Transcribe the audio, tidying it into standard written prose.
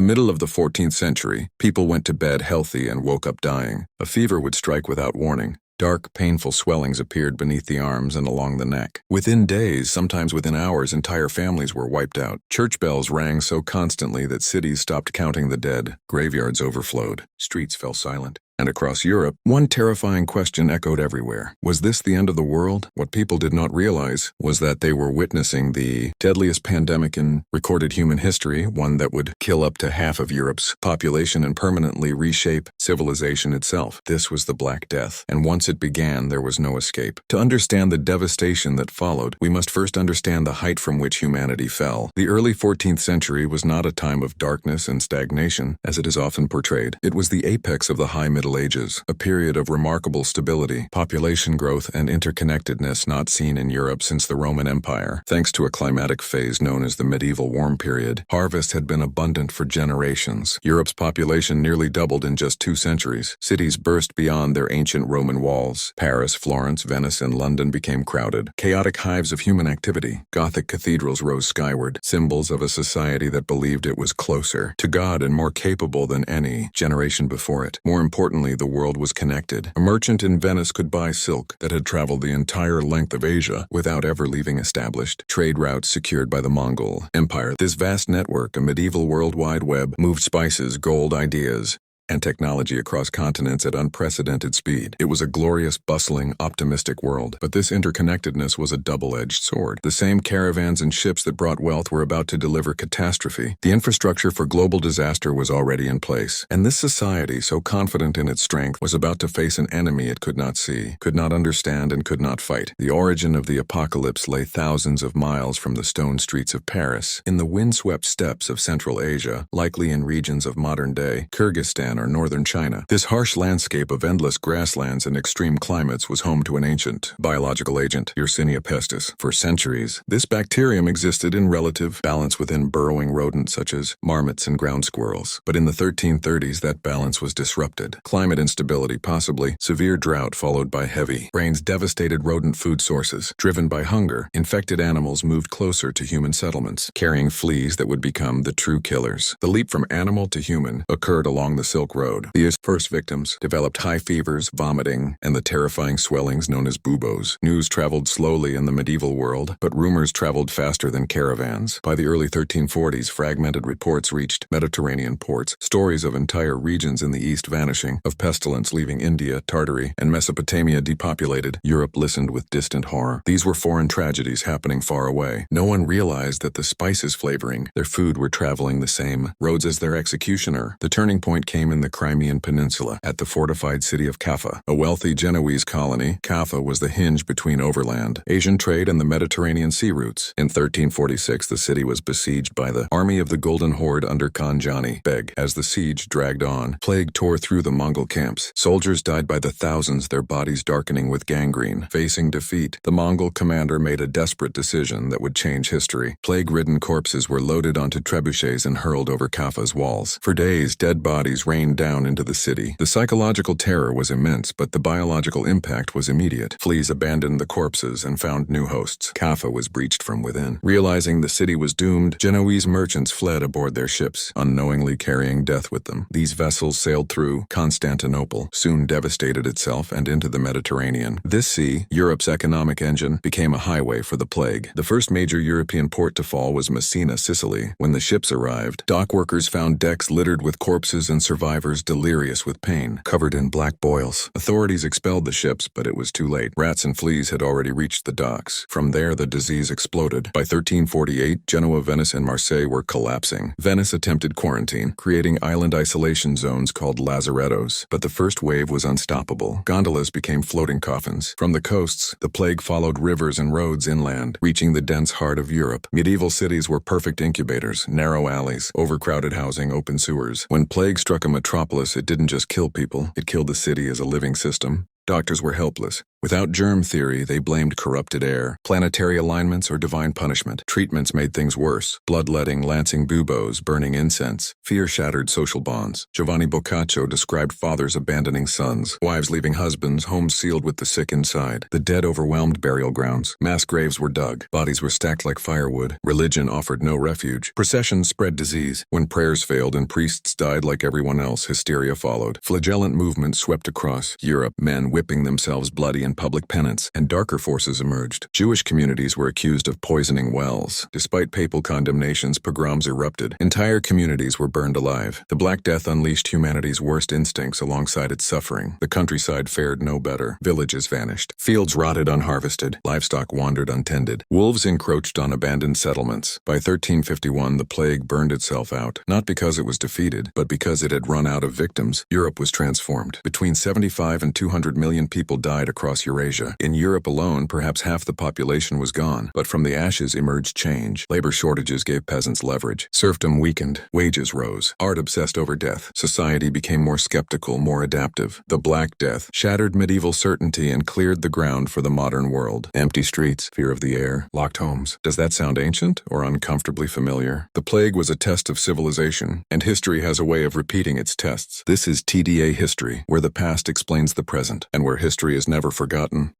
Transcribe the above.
the middle of the 14th century, people went to bed healthy and woke up dying. A fever would strike without warning. Dark, painful swellings appeared beneath the arms and along the neck. Within days, sometimes within hours, entire families were wiped out. Church bells rang so constantly that cities stopped counting the dead. Graveyards overflowed. Streets fell silent. And across Europe, one terrifying question echoed everywhere. Was this the end of the world? What people did not realize was that they were witnessing the deadliest pandemic in recorded human history, one that would kill up to half of Europe's population and permanently reshape civilization itself. This was the Black Death, and once it began, there was no escape. To understand the devastation that followed, we must first understand the height from which humanity fell. The early 14th century was not a time of darkness and stagnation, as it is often portrayed. It was the apex of the High Middle Ages, a period of remarkable stability, population growth, and interconnectedness not seen in Europe since the Roman Empire. Thanks to a climatic phase known as the medieval warm period, harvest had been abundant for generations. Europe's population nearly doubled in just 2 centuries. Cities burst beyond their ancient Roman walls. Paris, Florence, Venice, and London became crowded. Chaotic hives of human activity. Gothic cathedrals rose skyward, symbols of a society that believed it was closer to God and more capable than any generation before it. More importantly, the world was connected. A merchant in Venice could buy silk that had traveled the entire length of Asia without ever leaving established trade routes secured by the Mongol Empire. This vast network, a medieval World Wide Web, moved spices, gold, ideas, and technology across continents at unprecedented speed. It was a glorious, bustling, optimistic world. But this interconnectedness was a double-edged sword. The same caravans and ships that brought wealth were about to deliver catastrophe. The infrastructure for global disaster was already in place. And this society, so confident in its strength, was about to face an enemy it could not see, could not understand, and could not fight. The origin of the apocalypse lay thousands of miles from the stone streets of Paris, in the windswept steppes of Central Asia, likely in regions of modern-day Kyrgyzstan or northern China. This harsh landscape of endless grasslands and extreme climates was home to an ancient biological agent, Yersinia pestis. For centuries, this bacterium existed in relative balance within burrowing rodents such as marmots and ground squirrels. But in the 1330s, that balance was disrupted. Climate instability, possibly severe drought followed by heavy rains, devastated rodent food sources. Driven by hunger, infected animals moved closer to human settlements, carrying fleas that would become the true killers. The leap from animal to human occurred along the Silk Road. The first victims developed high fevers, vomiting, and the terrifying swellings known as buboes. News traveled slowly in the medieval world, but rumors traveled faster than caravans. By the early 1340s, fragmented reports reached Mediterranean ports, stories of entire regions in the east vanishing, of pestilence leaving India, Tartary, and Mesopotamia depopulated. Europe listened with distant horror. These were foreign tragedies happening far away. No one realized that the spices flavoring their food were traveling the same roads as their executioner. The turning point came in the Crimean Peninsula, at the fortified city of Kaffa. A wealthy Genoese colony, Kaffa was the hinge between overland, Asian trade, and the Mediterranean sea routes. In 1346, the city was besieged by the army of the Golden Horde under Khan Jani Beg. As the siege dragged on, plague tore through the Mongol camps. Soldiers died by the thousands, their bodies darkening with gangrene. Facing defeat, the Mongol commander made a desperate decision that would change history. Plague-ridden corpses were loaded onto trebuchets and hurled over Kaffa's walls. For days, dead bodies rained down into the city. The psychological terror was immense, but the biological impact was immediate. Fleas abandoned the corpses and found new hosts. Kaffa was breached from within. Realizing the city was doomed, Genoese merchants fled aboard their ships, unknowingly carrying death with them. These vessels sailed through Constantinople, soon devastated itself and into the Mediterranean. This sea, Europe's economic engine, became a highway for the plague. The first major European port to fall was Messina, Sicily. When the ships arrived, dock workers found decks littered with corpses and survivors delirious with pain, covered in black boils. Authorities expelled the ships, but it was too late. Rats and fleas had already reached the docks. From there, the disease exploded. By 1348, Genoa, Venice, and Marseille were collapsing. Venice attempted quarantine, creating island isolation zones called lazarettos, but the first wave was unstoppable. Gondolas became floating coffins. From the coasts, the plague followed rivers and roads inland, reaching the dense heart of Europe. Medieval cities were perfect incubators, narrow alleys, overcrowded housing, open sewers. When plague struck a metropolis, it didn't just kill people, it killed the city as a living system. Doctors were helpless. Without germ theory, they blamed corrupted air, planetary alignments, or divine punishment. Treatments made things worse. Bloodletting, lancing buboes, burning incense. Fear shattered social bonds. Giovanni Boccaccio described fathers abandoning sons, wives leaving husbands, homes sealed with the sick inside. The dead overwhelmed burial grounds. Mass graves were dug. Bodies were stacked like firewood. Religion offered no refuge. Processions spread disease. When prayers failed and priests died like everyone else, hysteria followed. Flagellant movements swept across Europe, men whipping themselves bloody in public penance, and darker forces emerged. Jewish communities were accused of poisoning wells. Despite papal condemnations, pogroms erupted. Entire communities were burned alive. The Black Death unleashed humanity's worst instincts alongside its suffering. The countryside fared no better. Villages vanished. Fields rotted unharvested. Livestock wandered untended. Wolves encroached on abandoned settlements. By 1351, the plague burned itself out, not because it was defeated, but because it had run out of victims. Europe was transformed. Between 75 and 200 million people died across Eurasia. In Europe alone, perhaps half the population was gone, but from the ashes emerged change. Labor shortages gave peasants leverage. Serfdom weakened. Wages rose. Art obsessed over death. Society became more skeptical, more adaptive. The Black Death shattered medieval certainty and cleared the ground for the modern world. Empty streets, fear of the air, locked homes. Does that sound ancient or uncomfortably familiar? The plague was a test of civilization, and history has a way of repeating its tests. This is TDA History, where the past explains the present, and where history is never forgotten,